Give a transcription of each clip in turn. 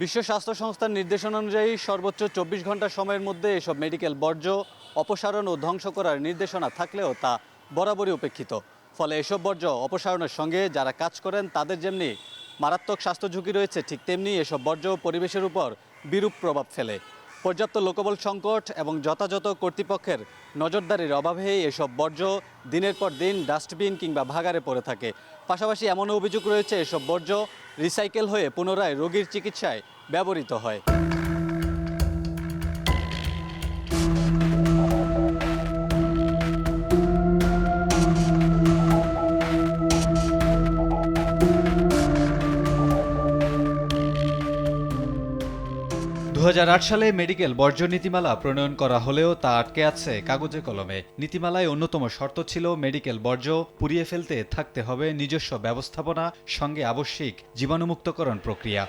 বিশ্ব স্বাস্থ্য সংস্থার নির্দেশনা অনুযায়ী সর্বোচ্চ ২৪ ঘন্টা সময়ের মধ্যে এসব মেডিকেল বর্জ্য অপসারণ ও ধ্বংস করার নির্দেশনা থাকলেও তা বরাবরই উপেক্ষিত। ফলে এসব বর্জ্য অপসারণের সঙ্গে যারা কাজ করেন তাদের যেমনি মারাত্মক স্বাস্থ্য ঝুঁকি রয়েছে, ঠিক তেমনি এসব বর্জ্য পরিবেশের উপর বিরূপ প্রভাব ফেলে। পর্যাপ্ত লোকবল সংকট এবং যথাযথ কর্তৃপক্ষের নজরদারির অভাবে এসব বর্জ্য দিনের পর দিন ডাস্টবিন কিংবা ভাগাড়ে পড়ে থাকে। পাশাপাশি এমনও অভিযোগ রয়েছে এসব বর্জ্য রিসাইকেল হয়ে পুনরায় রোগীর চিকিৎসায় ব্যবহৃত হয়। ২০০৮ সালে মেডিকেল বর্জ্য নীতিমালা প্রণয়ন করা হলেও তা আটকে আছে কাগজে কলমে। নীতিমালায় অন্যতম শর্ত ছিল মেডিকেল বর্জ্য পুড়িয়ে ফেলতে থাকতে হবে নিজস্ব ব্যবস্থাপনা, সঙ্গে আবশ্যিক জীবাণুমুক্তকরণ প্রক্রিয়া।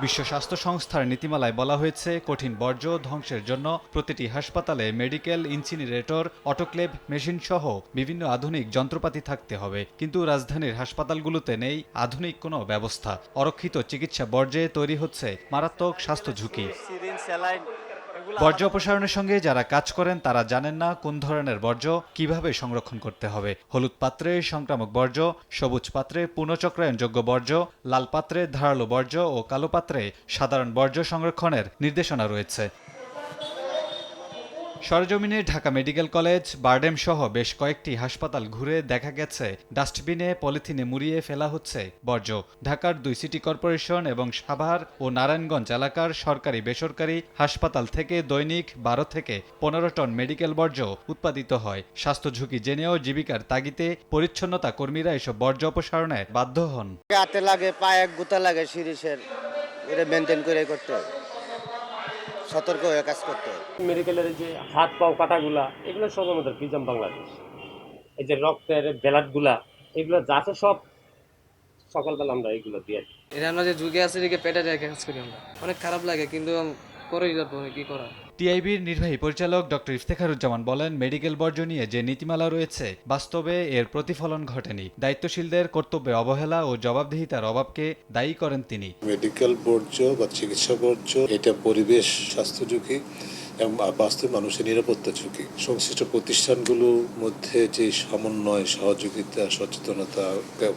বিশ্ব স্বাস্থ্য সংস্থার নীতিমালায় বলা হয়েছে, কঠিন বর্জ্য ধ্বংসের জন্য প্রতিটি হাসপাতালে মেডিকেল ইনসিনারেটর, অটোক্লেভ মেশিন সহ বিভিন্ন আধুনিক যন্ত্রপাতি থাকতে হবে। কিন্তু রাজধানীর হাসপাতালগুলোতে নেই আধুনিক কোনো ব্যবস্থা। অরক্ষিত চিকিৎসা বর্জ্যে তৈরি হচ্ছে মারাত্মক স্বাস্থ্য ঝুঁকি। বর্জ্য অপসারণের সঙ্গে যারা কাজ করেন তারা জানেন না কোন ধরনের বর্জ্য কিভাবে সংরক্ষণ করতে হবে। হলুদ পাত্রে সংক্রামক বর্জ্য, সবুজ পাত্রে পুনঃচক্রায়নযোগ্য বর্জ্য, লাল পাত্রে ধারালো বর্জ্য ও কালো পাত্রে সাধারণ বর্জ্য সংরক্ষণের নির্দেশনা রয়েছে। সরেজমিনে ঢাকা মেডিকেল কলেজ, বারডেম সহ বেশ কয়েকটি হাসপাতাল ঘুরে দেখা গেছে ডাস্টবিনে পলিথিনে মুড়িয়ে ফেলা হচ্ছে বর্জ্য। ঢাকার ২ সিটি কর্পোরেশন এবং সাভার ও নারায়ণগঞ্জ এলাকার সরকারি বেসরকারি হাসপাতাল থেকে দৈনিক ১২ থেকে ১৫ টন মেডিকেল বর্জ্য উৎপাদিত হয়। স্বাস্থ্য ঝুঁকি জেনেও জীবিকার তাগিদে পরিচ্ছন্নতা কর্মীরা এসব বর্জ্য অপসারণে বাধ্য হন। হাতে লাগে, পায়ে গুতা লাগে, সিরিজের এটা মেনটেন করে করতে হবে, সতর্ক হয়ে কাজ করতে হবে। মেডিকেলের যে হাত পাও কাটাগুলা, এগুলো সব আমাদের প্রিজম বাংলাদেশ। এই যে রক্তের ব্লাডগুলা, এগুলো যা আছে সব সকালবেলা আমরা এগুলো দিয়ে দিই। এটা আমরা যে যুগে আছে এদিকে পেটে রেখে কাজ করি আমরা। অনেক খারাপ লাগে, কিন্তু করেই যাবো, কি করা। টিআইবির নির্বাহী পরিচালক ডক্টর ইফতেখারুজ্জামান বলেন, মেডিকেল বর্জ্য নিয়ে যে নীতিমালা রয়েছে বাস্তবে এর প্রতিফলন ঘটেনি। দায়িত্বশীলদের কর্তব্যে অবহেলা ও জবাবদিহিতার অভাবকে দায়ী করেন তিনি। মেডিকেল বর্জ্য বা চিকিৎসা বর্জ্য এটা পরিবেশ স্বাস্থ্য ঝুঁকি এবং বাস্তব মানুষের নিরাপত্তা ঝুঁকি। সংশ্লিষ্ট প্রতিষ্ঠানগুলোর মধ্যে যে সমন্বয়, সহযোগিতা, সচেতনতা,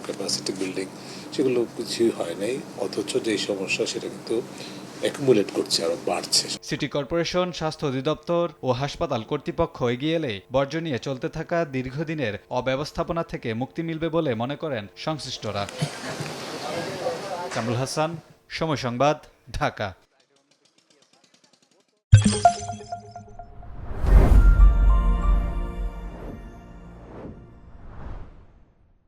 ক্যাপাসিটি বিল্ডিং, সেগুলো কিছুই হয় নাই। অথচ যেই সমস্যা সেটা কিন্তু অ্যাকুমুলেট করছে, আরো বাড়ছে। সিটি কর্পোরেশন, স্বাস্থ্য অধিদপ্তর ও হাসপাতাল কর্তৃপক্ষ এগিয়ে এলে বর্জ্য নিয়ে চলতে থাকা দীর্ঘদিনের অব্যবস্থাপনা থেকে মুক্তি মিলবে বলে মনে করেন সংশ্লিষ্টরা। কামরুল হাসান, সময় সংবাদ, ঢাকা।